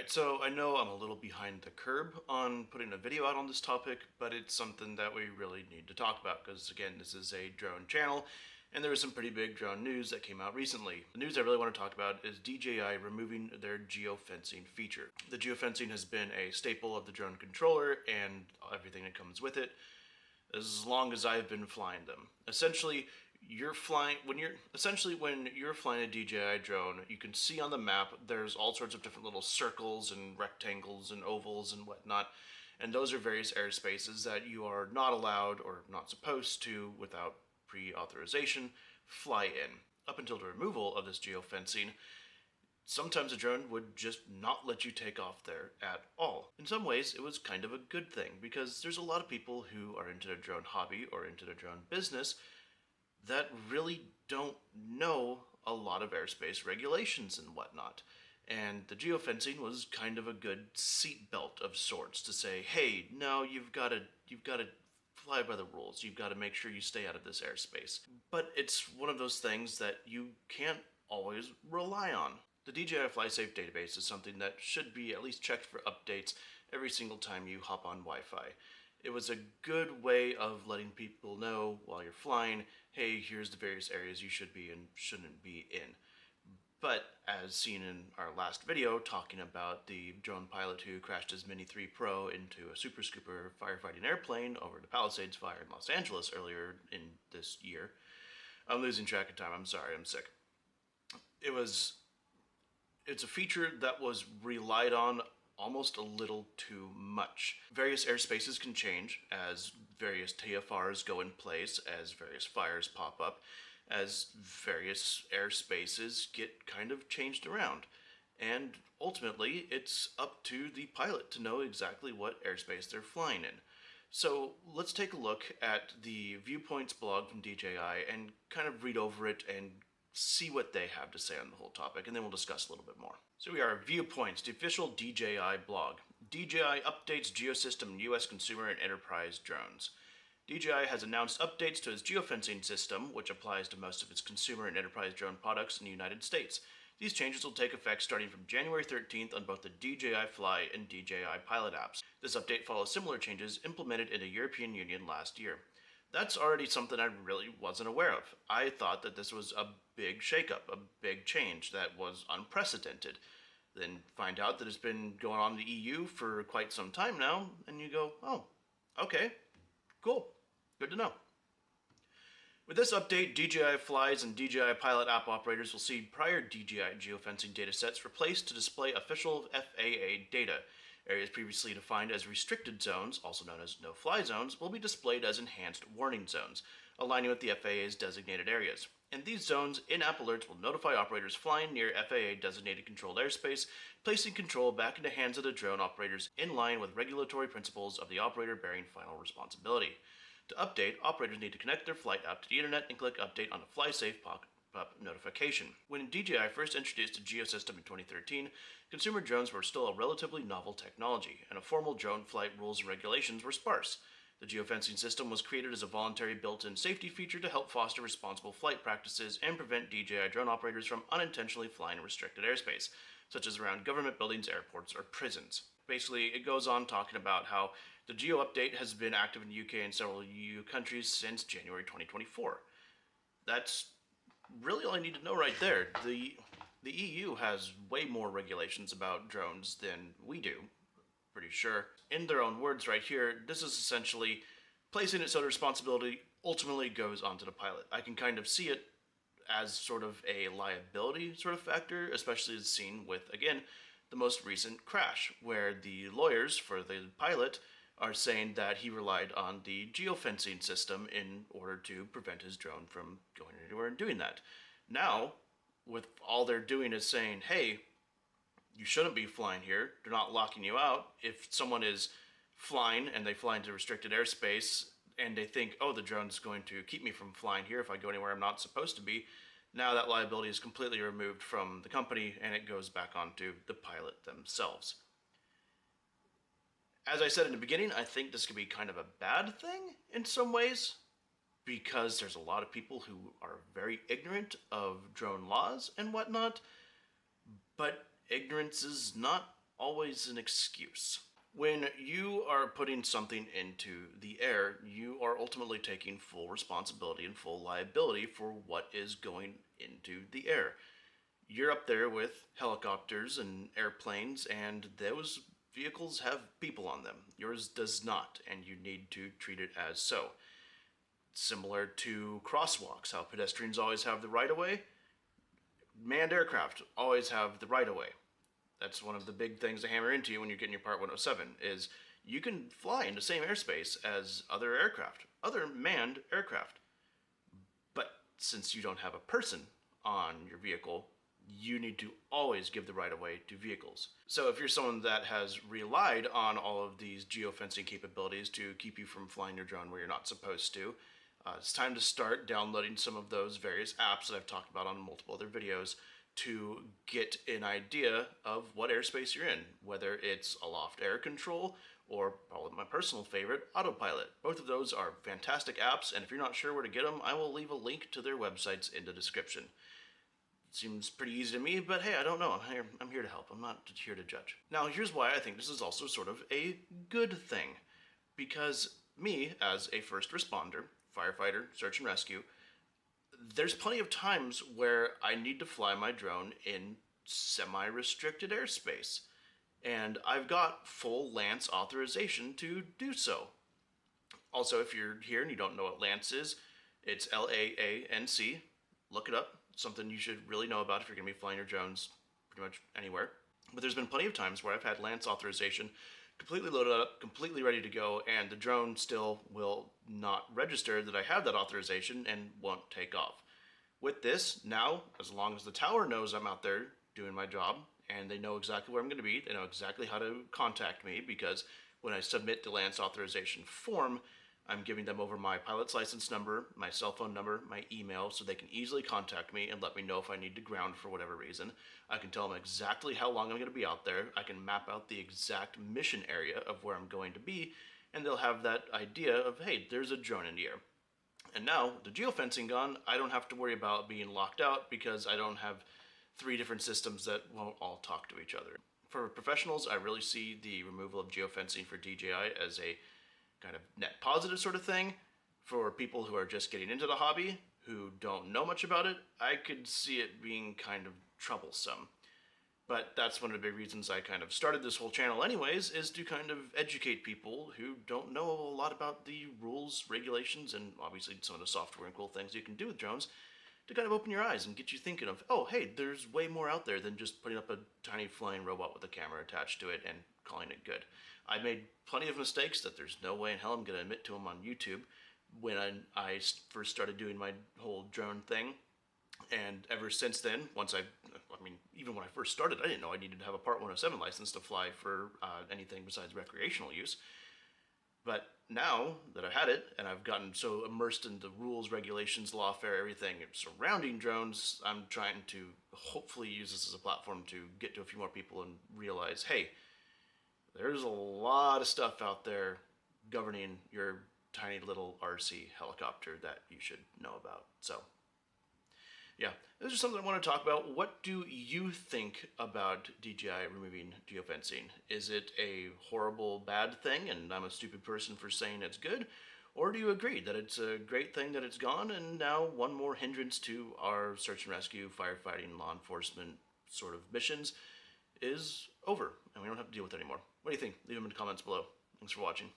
Alright, so I know I'm a little behind the curb on putting a video out on this topic, but it's something that we really need to talk about because, again, this is a drone channel, and there was some pretty big drone news that came out recently. The news I really want to talk about is DJI removing their geofencing feature. The geofencing has been a staple of the drone controller and everything that comes with it as long as I've been flying them. Essentially, when you're flying a DJI drone, you can see on the map there's all sorts of different little circles and rectangles and ovals and whatnot, and those are various airspaces that you are not allowed or not supposed to, without pre-authorization, fly in. Up until the removal of this geofencing, sometimes a drone would just not let you take off there at all. In some ways, it was kind of a good thing, because there's a lot of people who are into the drone hobby or into the drone business that really don't know a lot of airspace regulations and whatnot. And the geofencing was kind of a good seatbelt of sorts to say, hey, no, you've got to fly by the rules. You've got to make sure you stay out of this airspace. But it's one of those things that you can't always rely on. The DJI FlySafe database is something that should be at least checked for updates every single time you hop on Wi-Fi. It was a good way of letting people know while you're flying, hey, here's the various areas you should be and shouldn't be in. But as seen in our last video talking about the drone pilot who crashed his Mini 3 Pro into a Super Scooper firefighting airplane over the Palisades fire in Los Angeles earlier in this year, I'm losing track of time, I'm sorry, I'm sick. It's a feature that was relied on almost a little too much. Various airspaces can change as various TFRs go in place, as various fires pop up, as various airspaces get kind of changed around. And ultimately, it's up to the pilot to know exactly what airspace they're flying in. So let's take a look at the Viewpoints blog from DJI and kind of read over it and see what they have to say on the whole topic, and then we'll discuss a little bit more. So we are Viewpoints, the official DJI blog. DJI updates Geosystem U.S. consumer and enterprise drones. DJI has announced updates to its geofencing system, which applies to most of its consumer and enterprise drone products in the United States. These changes will take effect starting from January 13th on both the DJI Fly and DJI Pilot apps. This update follows similar changes implemented in the European Union last year. That's already something I really wasn't aware of. I thought that this was a big shakeup, a big change that was unprecedented. Then find out that it's been going on in the EU for quite some time now, and you go, oh, okay, cool, good to know. With this update, DJI Flies and DJI Pilot app operators will see prior DJI geofencing datasets replaced to display official FAA data. Areas previously defined as restricted zones, also known as no-fly zones, will be displayed as enhanced warning zones, aligning with the FAA's designated areas. In these zones, in-app alerts will notify operators flying near FAA-designated controlled airspace, placing control back into hands of the drone operators in line with regulatory principles of the operator bearing final responsibility. To update, operators need to connect their flight app to the internet and click Update on a FlySafe pop-up notification. When DJI first introduced the Geosystem in 2013, consumer drones were still a relatively novel technology, and formal drone flight rules and regulations were sparse. The geofencing system was created as a voluntary built-in safety feature to help foster responsible flight practices and prevent DJI drone operators from unintentionally flying in restricted airspace, such as around government buildings, airports, or prisons. Basically, it goes on talking about how the Geo update has been active in the UK and several EU countries since January 2024. That's really all I need to know right there. The EU has way more regulations about drones than we do, pretty sure. In their own words right here, this is essentially placing it so the responsibility ultimately goes onto the pilot. I can kind of see it as sort of a liability sort of factor, especially as seen with, again, the most recent crash, where the lawyers for the pilot are saying that he relied on the geofencing system in order to prevent his drone from going anywhere and doing that. Now, with all they're doing is saying, hey, you shouldn't be flying here, they're not locking you out. If someone is flying and they fly into restricted airspace and they think, oh, the drone's going to keep me from flying here if I go anywhere I'm not supposed to be, now that liability is completely removed from the company and it goes back onto the pilot themselves. As I said in the beginning, I think this could be kind of a bad thing in some ways, because there's a lot of people who are very ignorant of drone laws and whatnot, but ignorance is not always an excuse. When you are putting something into the air, you are ultimately taking full responsibility and full liability for what is going into the air. You're up there with helicopters and airplanes, and those vehicles have people on them. Yours does not, and you need to treat it as so. Similar to crosswalks, how pedestrians always have the right of way, manned aircraft always have the right of way. That's one of the big things to hammer into you when you're getting your Part 107 is you can fly in the same airspace as other aircraft, other manned aircraft. But since you don't have a person on your vehicle, you need to always give the right of way to vehicles. So if you're someone that has relied on all of these geofencing capabilities to keep you from flying your drone where you're not supposed to, it's time to start downloading some of those various apps that I've talked about on multiple other videos to get an idea of what airspace you're in, whether it's aloft air control or probably my personal favorite, autopilot. Both of those are fantastic apps, and if you're not sure where to get them, I will leave a link to their websites in the description. Seems pretty easy to me, but hey, I don't know. I'm here to help. I'm not here to judge. Now, here's why I think this is also sort of a good thing. Because me, as a first responder, firefighter, search and rescue, there's plenty of times where I need to fly my drone in semi-restricted airspace. And I've got full Lance authorization to do so. Also, if you're here and you don't know what Lance is, it's LAANC. Look it up. Something you should really know about if you're going to be flying your drones pretty much anywhere. But there's been plenty of times where I've had Lance authorization completely loaded up, completely ready to go, and the drone still will not register that I have that authorization and won't take off. With this, now, as long as the tower knows I'm out there doing my job, and they know exactly where I'm going to be, they know exactly how to contact me, because when I submit the Lance authorization form, I'm giving them over my pilot's license number, my cell phone number, my email, so they can easily contact me and let me know if I need to ground for whatever reason. I can tell them exactly how long I'm going to be out there. I can map out the exact mission area of where I'm going to be, and they'll have that idea of, hey, there's a drone in the air. And now, the geofencing gone, I don't have to worry about being locked out because I don't have 3 different systems that won't all talk to each other. For professionals, I really see the removal of geofencing for DJI as a kind of net positive sort of thing. For people who are just getting into the hobby, who don't know much about it, I could see it being kind of troublesome. But that's one of the big reasons I kind of started this whole channel anyways, is to kind of educate people who don't know a lot about the rules, regulations, and obviously some of the software and cool things you can do with drones, to kind of open your eyes and get you thinking of, oh, hey, there's way more out there than just putting up a tiny flying robot with a camera attached to it and calling it good. I made plenty of mistakes that there's no way in hell I'm going to admit to them on YouTube when I first started doing my whole drone thing. And ever since then, even when I first started, I didn't know I needed to have a Part 107 license to fly for anything besides recreational use. But now that I've had it, and I've gotten so immersed in the rules, regulations, lawfare, everything surrounding drones, I'm trying to hopefully use this as a platform to get to a few more people and realize, hey, there's a lot of stuff out there governing your tiny little RC helicopter that you should know about. So, yeah, this is something I want to talk about. What do you think about DJI removing geofencing? Is it a horrible, bad thing, and I'm a stupid person for saying it's good? Or do you agree that it's a great thing that it's gone, and now one more hindrance to our search and rescue, firefighting, law enforcement sort of missions is over, and we don't have to deal with it anymore? What do you think? Leave them in the comments below. Thanks for watching.